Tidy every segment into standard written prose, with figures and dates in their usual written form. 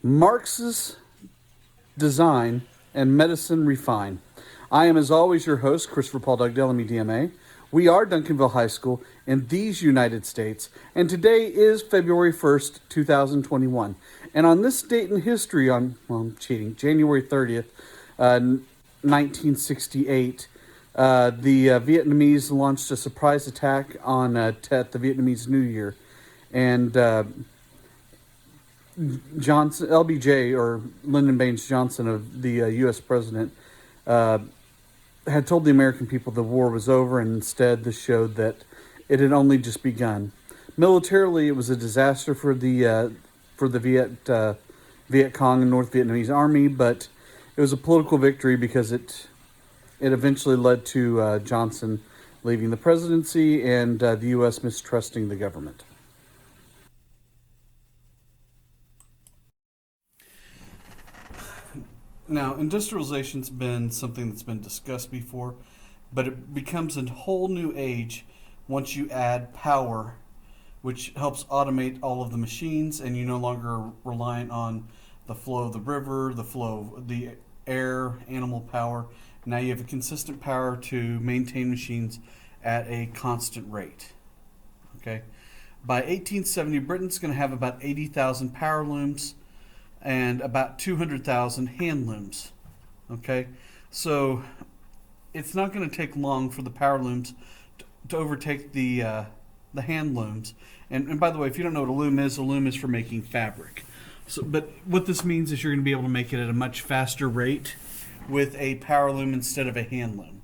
Marx's design and medicine refine. I am, as always, your host, Christopher Paul Dugdale, MDMA. We are Duncanville High School in these United States, and today is February 1st, 2021. And on this date in history, January 30th, 1968, the Vietnamese launched a surprise attack on Tet, the Vietnamese New Year, and Johnson, LBJ, or Lyndon Baines Johnson, of the U.S. president, had told the American people the war was over, and instead this showed that it had only just begun. Militarily, it was a disaster for the Viet Cong and North Vietnamese army, but it was a political victory because it eventually led to Johnson leaving the presidency and the U.S. mistrusting the government. Now, industrialization's been something that's been discussed before, but it becomes a whole new age once you add power, which helps automate all of the machines, and you're no longer reliant on the flow of the river, the flow of the air, animal power. Now you have a consistent power to maintain machines at a constant rate. Okay, by 1870, Britain's going to have about 80,000 power looms and about 200,000 hand looms. Okay, so it's not going to take long for the power looms to overtake the hand looms. And by the way, if you don't know what a loom is for making fabric. So, but what this means is you're going to be able to make it at a much faster rate with a power loom instead of a hand loom.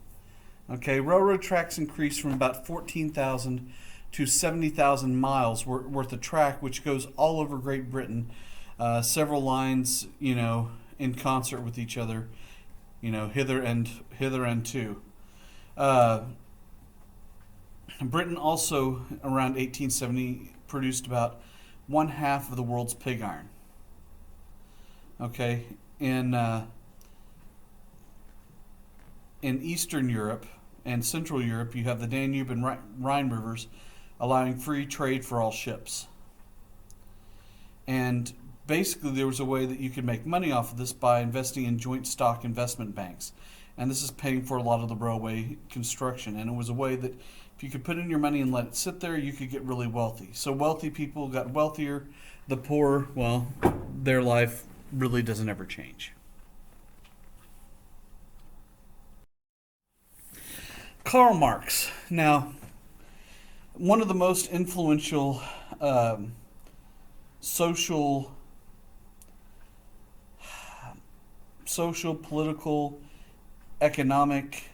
Okay, railroad tracks increase from about 14,000 to 70,000 miles worth of track, which goes all over Great Britain. Several lines, in concert with each other, hither and to. Britain also, around 1870, produced about one half of the world's pig iron. Okay, in Eastern Europe and Central Europe, you have the Danube and Rhine rivers, allowing free trade for all ships. And basically, there was a way that you could make money off of this by investing in joint stock investment banks. And this is paying for a lot of the railway construction. And it was a way that if you could put in your money and let it sit there, you could get really wealthy. So wealthy people got wealthier. The poor, well, their life really doesn't ever change. Karl Marx. Now, one of the most influential social, political, economic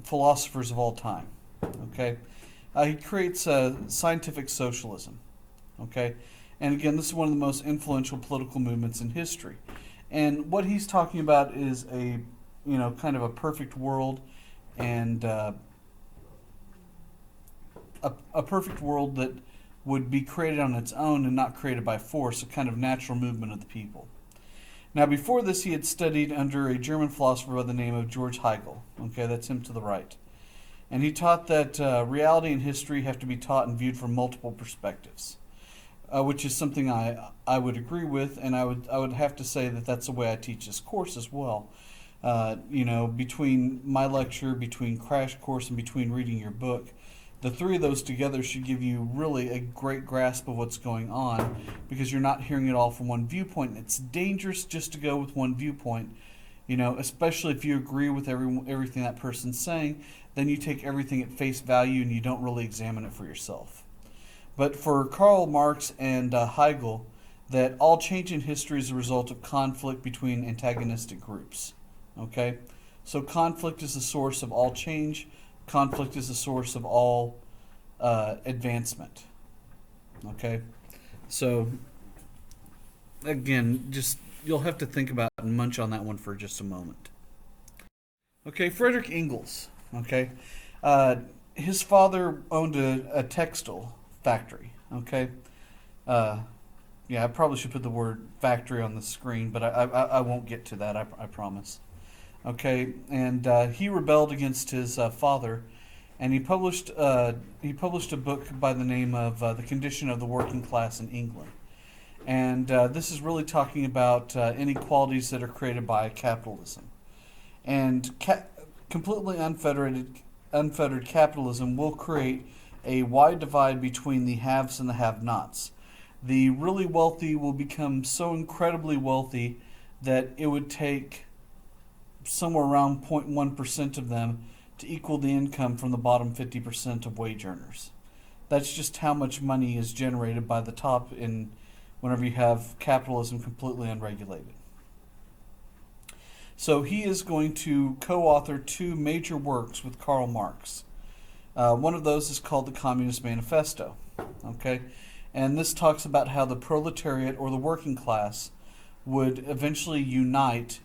philosophers of all time. Okay, he creates scientific socialism. Okay, and again, this is one of the most influential political movements in history. And what he's talking about is a kind of a perfect world, and a perfect world that would be created on its own and not created by force, a kind of natural movement of the people. Now, before this, he had studied under a German philosopher by the name of George Hegel. Okay, that's him to the right. And he taught that reality and history have to be taught and viewed from multiple perspectives, which is something I would agree with, and I would have to say that that's the way I teach this course as well. Between my lecture, between Crash Course, and between reading your book, the three of those together should give you really a great grasp of what's going on, because you're not hearing it all from one viewpoint. And it's dangerous just to go with one viewpoint, especially if you agree with everything that person's saying. Then you take everything at face value and you don't really examine it for yourself. But for Karl Marx and Hegel, that all change in history is a result of conflict between antagonistic groups. Okay? So conflict is the source of all change. Conflict is the source of all advancement. Okay? So, again, just you'll have to think about and munch on that one for just a moment. Okay, Friedrich Engels. Okay? His father owned a textile factory. Okay? Yeah, I probably should put the word factory on the screen, but I won't get to that, I promise. Okay, and he rebelled against his father, and he published a book by the name of The Condition of the Working Class in England. And this is really talking about inequalities that are created by capitalism. And completely unfettered capitalism will create a wide divide between the haves and the have-nots. The really wealthy will become so incredibly wealthy that it would take somewhere around 0.1% of them to equal the income from the bottom 50% of wage earners. That's just how much money is generated by the top in whenever you have capitalism completely unregulated. So he is going to co-author two major works with Karl Marx. One of those is called the Communist Manifesto. Okay, and this talks about how the proletariat or the working class would eventually unite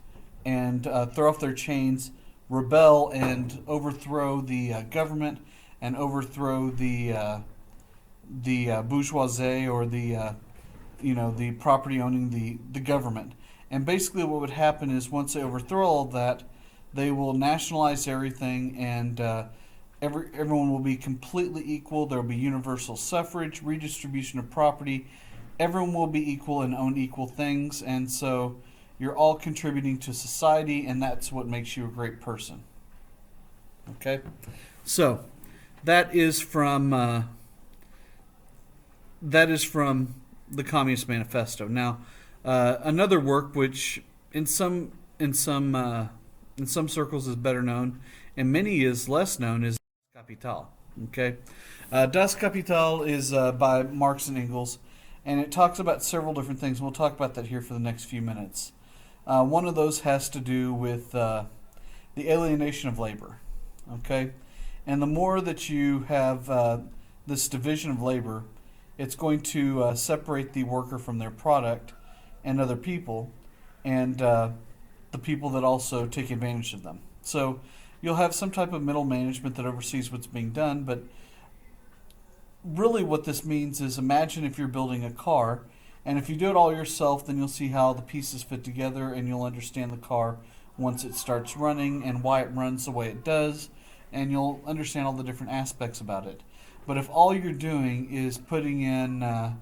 and throw off their chains, rebel, and overthrow the government and overthrow the bourgeoisie or the property owning the government. And basically what would happen is once they overthrow all of that, they will nationalize everything, and everyone will be completely equal. There will be universal suffrage, redistribution of property. Everyone will be equal and own equal things, and so you're all contributing to society, and that's what makes you a great person. Okay? So that is from the Communist Manifesto. Now, another work which in some circles is better known and many is less known is Das Kapital. Okay, Das Kapital is by Marx and Engels, and it talks about several different things. We'll talk about that here for the next few minutes. One of those has to do with the alienation of labor. Okay, and the more that you have this division of labor, it's going to separate the worker from their product and other people, and the people that also take advantage of them. So you'll have some type of middle management that oversees what's being done, but really what this means is, imagine if you're building a car, and if you do it all yourself, then you'll see how the pieces fit together, and you'll understand the car once it starts running and why it runs the way it does, and you'll understand all the different aspects about it. But if all you're doing is putting in the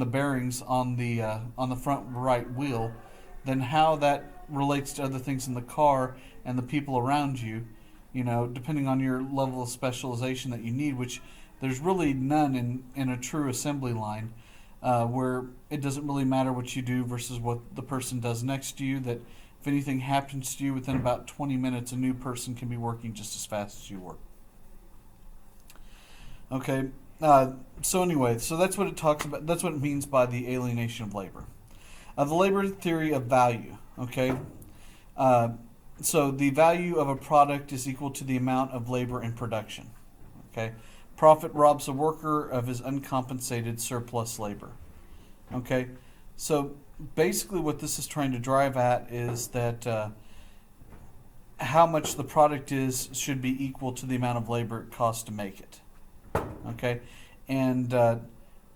bearings on the front right wheel, then how that relates to other things in the car and the people around you, depending on your level of specialization that you need, which there's really none in a true assembly line, where it doesn't really matter what you do versus what the person does next to you, that if anything happens to you within about 20 minutes, a new person can be working just as fast as you work. Okay, so that's what it talks about. That's what it means by the alienation of labor. The labor theory of value. Okay, so the value of a product is equal to the amount of labor in production. Okay, profit robs a worker of his uncompensated surplus labor. Okay, so basically what this is trying to drive at is that how much the product is should be equal to the amount of labor it costs to make it. Okay, and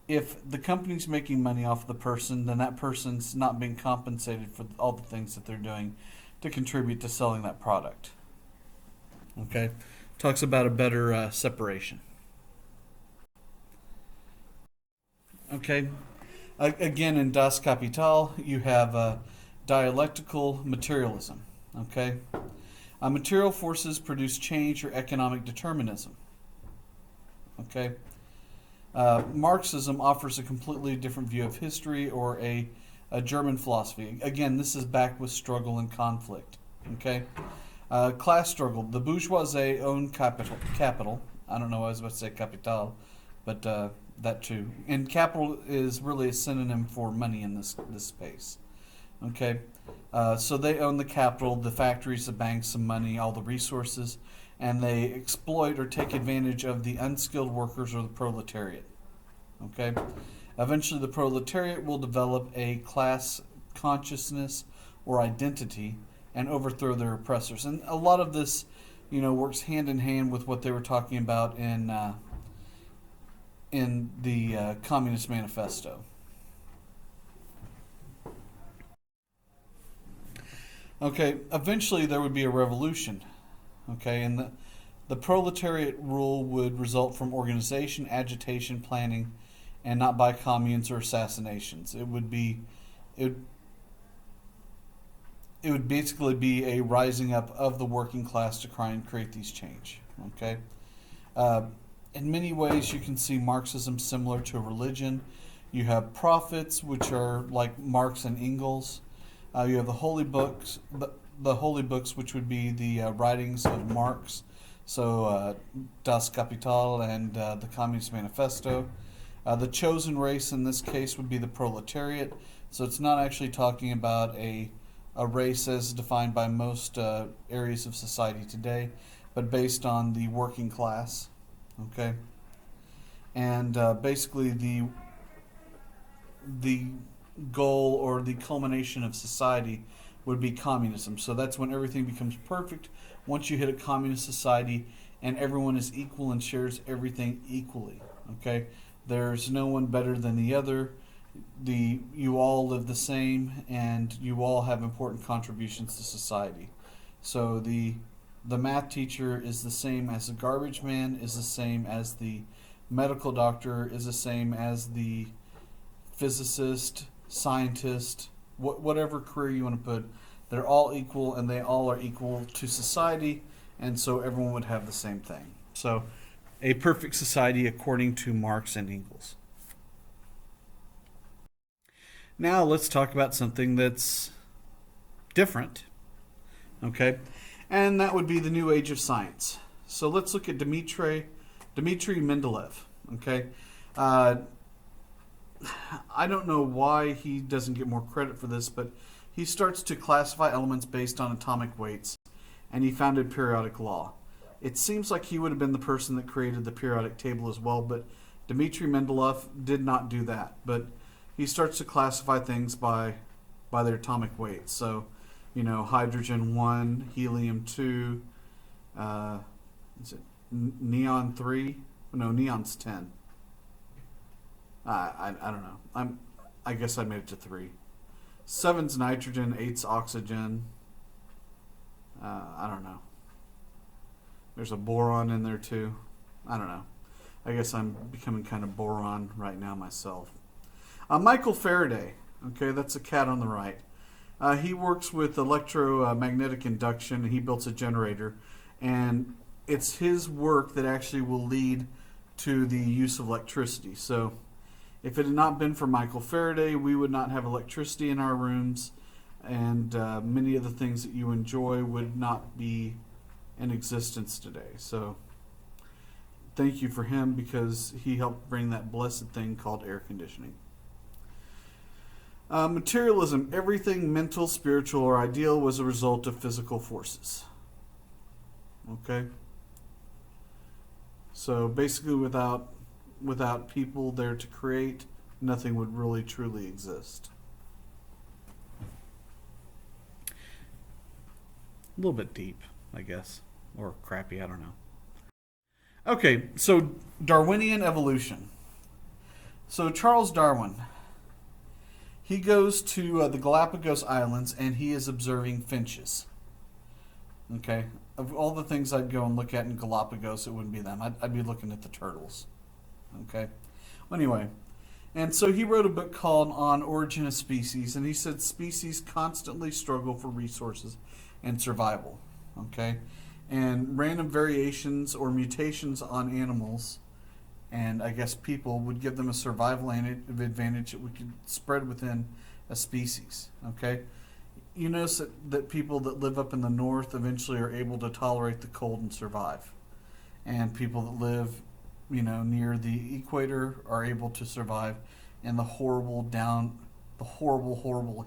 if the company's making money off the person, then that person's not being compensated for all the things that they're doing to contribute to selling that product. Okay, talks about a better separation. Okay, again in Das Kapital you have dialectical materialism. Okay, material forces produce change or economic determinism. Okay, Marxism offers a completely different view of history, or a German philosophy. Again, this is backed with struggle and conflict. Okay, class struggle. The bourgeoisie own capital. I don't know why I was about to say capital, but that too. And capital is really a synonym for money in this space. Okay, so they own the capital, the factories, the banks, the money, all the resources, and they exploit or take advantage of the unskilled workers or the proletariat. Okay, eventually the proletariat will develop a class consciousness or identity and overthrow their oppressors. And a lot of this, works hand in hand with what they were talking about in the Communist Manifesto. Okay, eventually there would be a revolution. Okay, and the proletariat rule would result from organization, agitation, planning, and not by communes or assassinations. It it would basically be a rising up of the working class to try and create these change. Okay. Uh, in many ways, you can see Marxism similar to a religion. You have prophets, which are like Marx and Engels. You have the holy books, the holy books, which would be the writings of Marx. So Das Kapital and the Communist Manifesto. The chosen race in this case would be the proletariat. So it's not actually talking about a race as defined by most areas of society today, but based on the working class. Okay, and basically the goal or the culmination of society would be communism. So that's when everything becomes perfect. Once you hit a communist society and everyone is equal and shares everything equally. Okay, there's no one better than the other. You all live the same, and you all have important contributions to society. So the math teacher is the same as the garbage man, is the same as the medical doctor, is the same as the physicist, scientist, whatever career you want to put. They're all equal, and they all are equal to society, and so everyone would have the same thing. So a perfect society according to Marx and Engels. Now let's talk about something that's different, okay? And that would be the new age of science. So let's look at Dmitry Mendeleev, okay? I don't know why he doesn't get more credit for this, but he starts to classify elements based on atomic weights, and he founded periodic law. It seems like he would have been the person that created the periodic table as well, but Dmitry Mendeleev did not do that. But he starts to classify things by their atomic weights. So, hydrogen 1, helium 2, is it neon 3? No, neon's 10. I don't know. I guess I made it to 3. 7's nitrogen, 8's oxygen. I don't know. There's a boron in there too. I don't know. I guess I'm becoming kind of boron right now myself. Michael Faraday. Okay, that's a cat on the right. He works with electromagnetic induction, and he built a generator. And it's his work that actually will lead to the use of electricity. So if it had not been for Michael Faraday, we would not have electricity in our rooms, and many of the things that you enjoy would not be in existence today. So thank you for him, because he helped bring that blessed thing called air conditioning. Materialism, everything mental, spiritual, or ideal was a result of physical forces. Okay? So basically without people there to create, nothing would really truly exist. A little bit deep, I guess. Or crappy, I don't know. Okay, so Darwinian evolution. So Charles Darwin, he goes to the Galapagos Islands, and he is observing finches. Okay? Of all the things I'd go and look at in Galapagos, it wouldn't be them. I'd be looking at the turtles. Okay? Well, anyway, and so he wrote a book called On Origin of Species, and he said species constantly struggle for resources and survival. Okay? And random variations or mutations on animals, and I guess people, would give them a survival advantage that we could spread within a species. Okay? You notice that people that live up in the north eventually are able to tolerate the cold and survive. And people that live, near the equator are able to survive in the horrible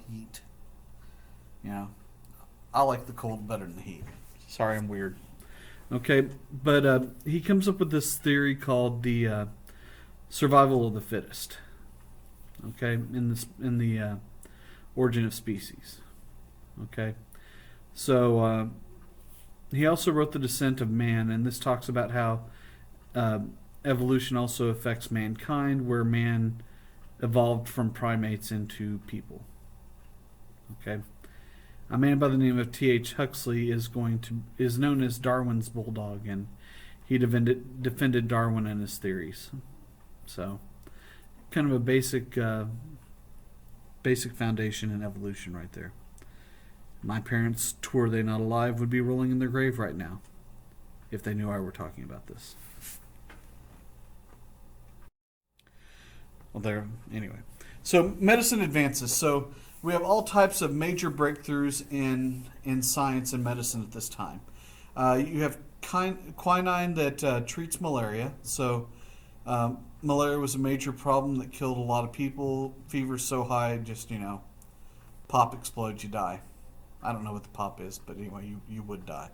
heat. I like the cold better than the heat. Sorry, I'm weird. Okay, but he comes up with this theory called the survival of the fittest. Okay, in the Origin of Species. Okay, so he also wrote The Descent of Man, and this talks about how evolution also affects mankind, where man evolved from primates into people. Okay. A man by the name of T.H. Huxley is known as Darwin's bulldog, and he defended Darwin and his theories. So kind of a basic foundation in evolution right there. My parents, were they not alive, would be rolling in their grave right now if they knew I were talking about this. Well, there. Anyway, so medicine advances. So we have all types of major breakthroughs in science and medicine at this time. You have quinine that treats malaria. So malaria was a major problem that killed a lot of people. Fever's so high, just pop explodes, you die. I don't know what the pop is, but anyway, you would die.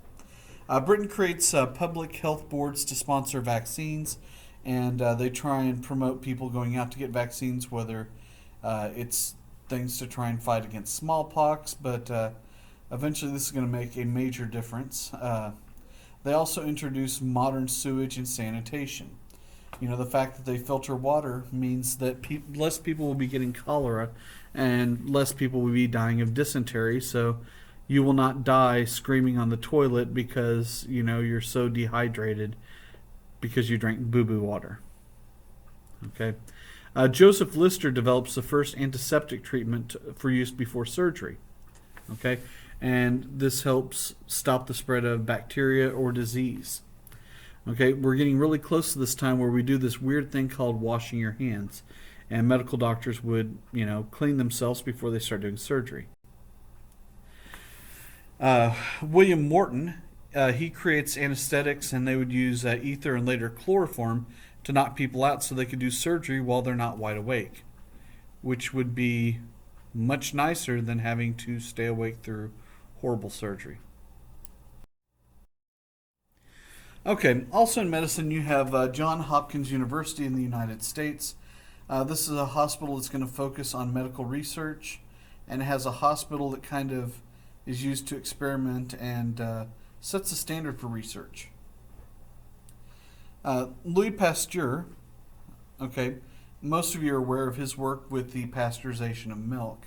Britain creates public health boards to sponsor vaccines, and they try and promote people going out to get vaccines, whether it's things to try and fight against smallpox, but eventually this is going to make a major difference. They also introduce modern sewage and sanitation. The fact that they filter water means that less people will be getting cholera and less people will be dying of dysentery, so you will not die screaming on the toilet because you're so dehydrated because you drank boo-boo water. Okay. Joseph Lister develops the first antiseptic treatment for use before surgery. Okay, and this helps stop the spread of bacteria or disease. Okay, we're getting really close to this time where we do this weird thing called washing your hands, and medical doctors would, clean themselves before they start doing surgery. William Morton, he creates anesthetics, and they would use ether and later chloroform to knock people out so they could do surgery while they're not wide awake, which would be much nicer than having to stay awake through horrible surgery. Okay, also in medicine you have Johns Hopkins University in the United States. This is a hospital that's going to focus on medical research, and it has a hospital that kind of is used to experiment and sets a standard for research. Louis Pasteur, okay, most of you are aware of his work with the pasteurization of milk.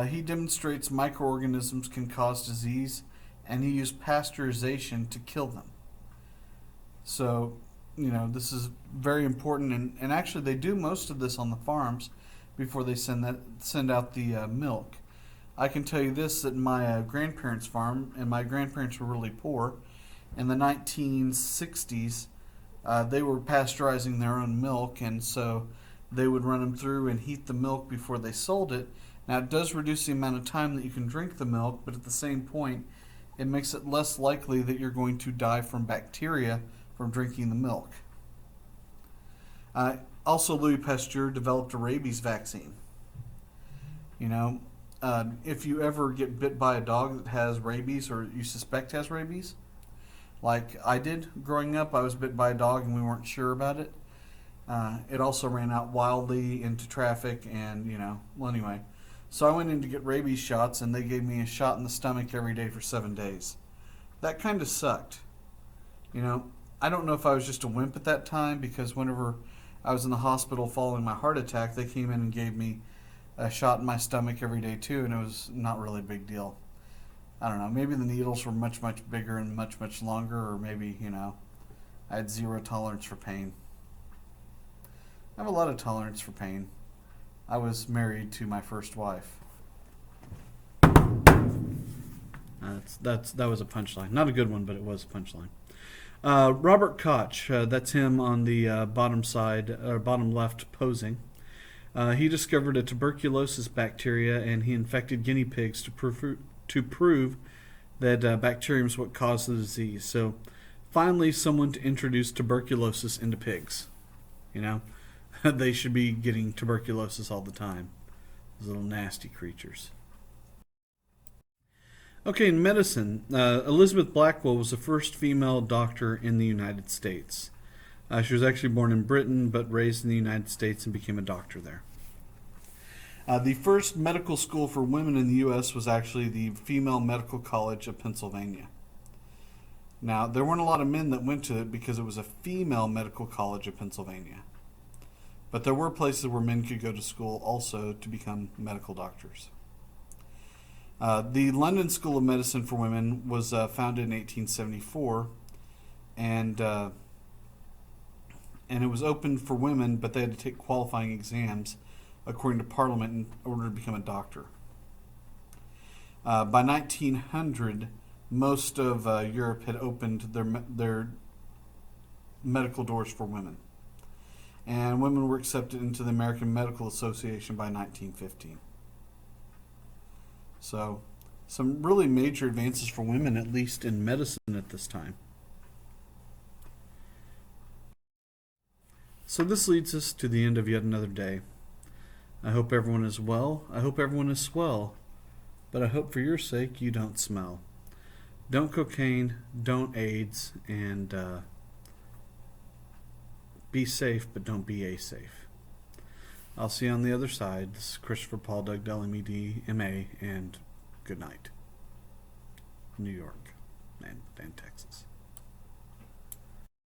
He demonstrates microorganisms can cause disease, and he used pasteurization to kill them. So, this is very important, and actually they do most of this on the farms before they send out the milk. I can tell you this, that my grandparents' farm, and my grandparents were really poor, in the 1960s, they were pasteurizing their own milk, and so they would run them through and heat the milk before they sold it. Now, it does reduce the amount of time that you can drink the milk, but at the same point, it makes it less likely that you're going to die from bacteria from drinking the milk. Also, Louis Pasteur developed a rabies vaccine. If you ever get bit by a dog that has rabies or you suspect has rabies, like I did growing up, I was bit by a dog and we weren't sure about it. It also ran out wildly into traffic and, well, anyway. So I went in to get rabies shots, and they gave me a shot in the stomach every day for 7 days. That kind of sucked. I don't know if I was just a wimp at that time, because whenever I was in the hospital following my heart attack, they came in and gave me a shot in my stomach every day too, and it was not really a big deal. I don't know, maybe the needles were much, much bigger and much, much longer, or maybe, I had zero tolerance for pain. I have a lot of tolerance for pain. I was married to my first wife. That was a punchline. Not a good one, but it was a punchline. Robert Koch, that's him on the bottom side, or bottom left, posing. He discovered a tuberculosis bacteria, and he infected guinea pigs to prove that bacterium is what caused the disease. So, finally, someone to introduce tuberculosis into pigs. They should be getting tuberculosis all the time. Those little nasty creatures. Okay, in medicine, Elizabeth Blackwell was the first female doctor in the United States. She was actually born in Britain, but raised in the United States and became a doctor there. The first medical school for women in the U.S. was actually the Female Medical College of Pennsylvania. Now, there weren't a lot of men that went to it because it was a female medical college of Pennsylvania. But there were places where men could go to school also to become medical doctors. The London School of Medicine for Women was founded in 1874, and and it was open for women, but they had to take qualifying exams according to Parliament in order to become a doctor. By 1900, most of Europe had opened their medical doors for women, and women were accepted into the American Medical Association by 1915. So, some really major advances for women, at least in medicine at this time. So this leads us to the end of yet another day. I hope everyone is well. I hope everyone is swell. But I hope for your sake you don't smell. Don't cocaine, don't AIDS, and be safe, but don't be a-safe. I'll see you on the other side. This is Christopher Paul Dugdale, MED, MA, and good night. New York and Texas.